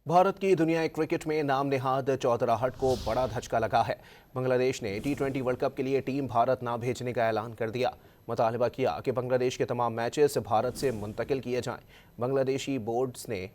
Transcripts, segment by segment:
بھارت کی دنیا کرکٹ میں نام نہاد چودراہٹ کو بڑا دھچکا لگا ہے۔ بنگلہ دیش نے ٹی 20 ورلڈ کپ کے لیے ٹیم بھارت نہ بھیجنے کا اعلان کر دیا۔ مطالبہ کیا کہ بنگلہ دیش کے تمام میچز بھارت سے منتقل کیے جائیں۔ بنگلہ دیشی بورڈز نے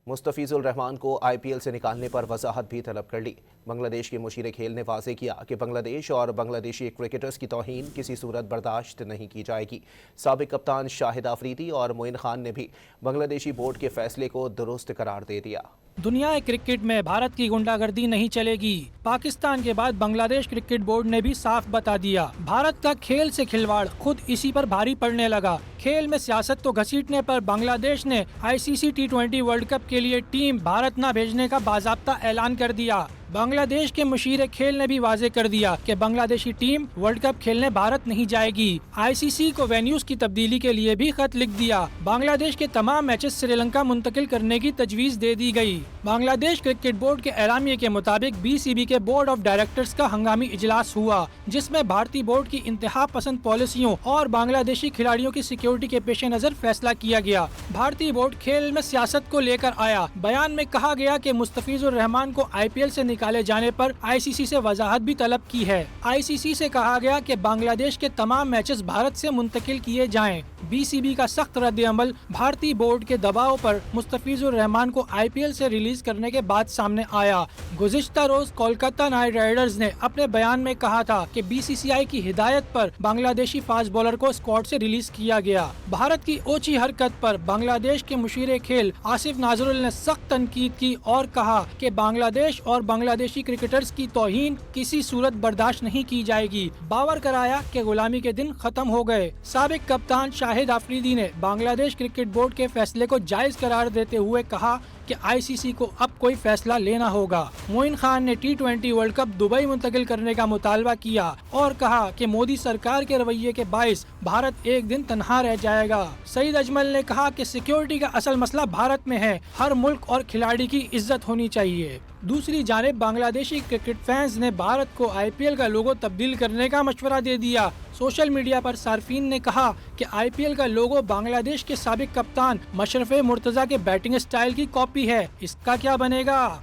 مستفیض الرحمان کو آئی پی ایل سے نکالنے پر وضاحت بھی طلب کر لی۔ بنگلہ دیش کے مشیر کھیل نے واضح کیا کہ بنگلہ دیش اور بنگلہ دیشی کرکٹرز کی توہین کسی صورت برداشت نہیں کی جائے گی۔ سابق کپتان شاہد آفریدی اور معین خان نے بھی بنگلہ دیشی بورڈ کے فیصلے کو درست قرار دے دیا۔ دنیا کرکٹ میں بھارت کی غنڈہ گردی نہیں چلے گی۔ پاکستان کے بعد بنگلہ دیش کرکٹ بورڈ نے بھی صاف بتا دیا، بھارت کا کھیل سے کھلواڑ خود اسی پر بھاری پڑنے لگا۔ کھیل میں سیاست تو گھسیٹنے پر بنگلہ دیش نے آئی سی سی ٹی 20 ورلڈ کپ کے لیے ٹیم بھارت نہ بھیجنے کا باضابطہ اعلان کر دیا۔ بنگلہ دیش کے مشیر کھیل نے بھی واضح کر دیا کہ بنگلہ دیشی ٹیم ورلڈ کپ کھیلنے بھارت نہیں جائے گی۔ آئی سی سی کو وینیوز کی تبدیلی کے لیے بھی خط لکھ دیا۔ بنگلہ دیش کے تمام میچز سری لنکا منتقل کرنے کی تجویز دے دی گئی۔ بنگلہ دیش کرکٹ بورڈ کے اعلامیے کے مطابق بی سی بی کے بورڈ آف ڈائریکٹرز کا ہنگامی اجلاس ہوا، جس میں بھارتی بورڈ کی انتہا پسند پالیسیوں اور بنگلہ دیشی کھلاڑیوں کی سیکیورٹی کے پیش نظر فیصلہ کیا گیا۔ بھارتی بورڈ کھیل میں سیاست کو لے کر آیا۔ بیان میں کہا گیا کہ مستفیض الرحمان کو آئی پی ایل سے نکالے جانے پر آئی سی سی سے وضاحت بھی طلب کی ہے۔ آئی سی سی سے کہا گیا کہ بنگلہ دیش کے تمام میچز بھارت سے منتقل کیے جائیں۔ بی سی بی کا سخت رد عمل بھارتی بورڈ کے دباؤ پر مستفیض الرحمان کو آئی پی ایل سے ریلیز کرنے کے بعد سامنے آیا۔ گزشتہ روز کولکتہ نائٹ رائڈرز نے اپنے بیان میں کہا تھا کہ بی سی سی آئی کی ہدایت پر بنگلہ دیشی فاسٹ بالر کو اسکواڈ سے ریلیز کیا گیا۔ بھارت کی اوچھی حرکت پر بنگلہ دیش کے مشیر کھیل آصف ناظرل نے سخت تنقید کی اور کہا کہ بنگلہ دیش اور بنگلہ دیشی کرکٹرز کی توہین کسی صورت برداشت نہیں کی جائے گی۔ باور کرایا کہ غلامی کے دن ختم ہو گئے۔ سابق کپتان شاہد آفریدی نے بنگلہ دیش کرکٹ بورڈ کے فیصلے کو جائز قرار دیتے ہوئے کہا کہ آئی سی سی کو اب کوئی فیصلہ لینا ہوگا۔ معین خان نے ٹی 20 ورلڈ کپ دبئی منتقل کرنے کا مطالبہ کیا اور کہا کہ مودی سرکار کے رویے کے باعث بھارت ایک دن تنہا رہ جائے گا۔ سعید اجمل نے کہا کہ سیکیورٹی کا اصل مسئلہ بھارت میں ہے، ہر ملک اور کھلاڑی کی عزت ہونی چاہیے۔ دوسری جانب بنگلہ دیشی کرکٹ فینز نے بھارت کو آئی پی ایل کا لوگو تبدیل کرنے کا مشورہ دے دیا۔ سوشل میڈیا پر صارفین نے کہا کہ آئی پی ایل کا لوگو بنگلہ دیش کے سابق کپتان مشرف مرتضیٰ کے بیٹنگ سٹائل کی کاپی ہے، اس کا کیا بنے گا؟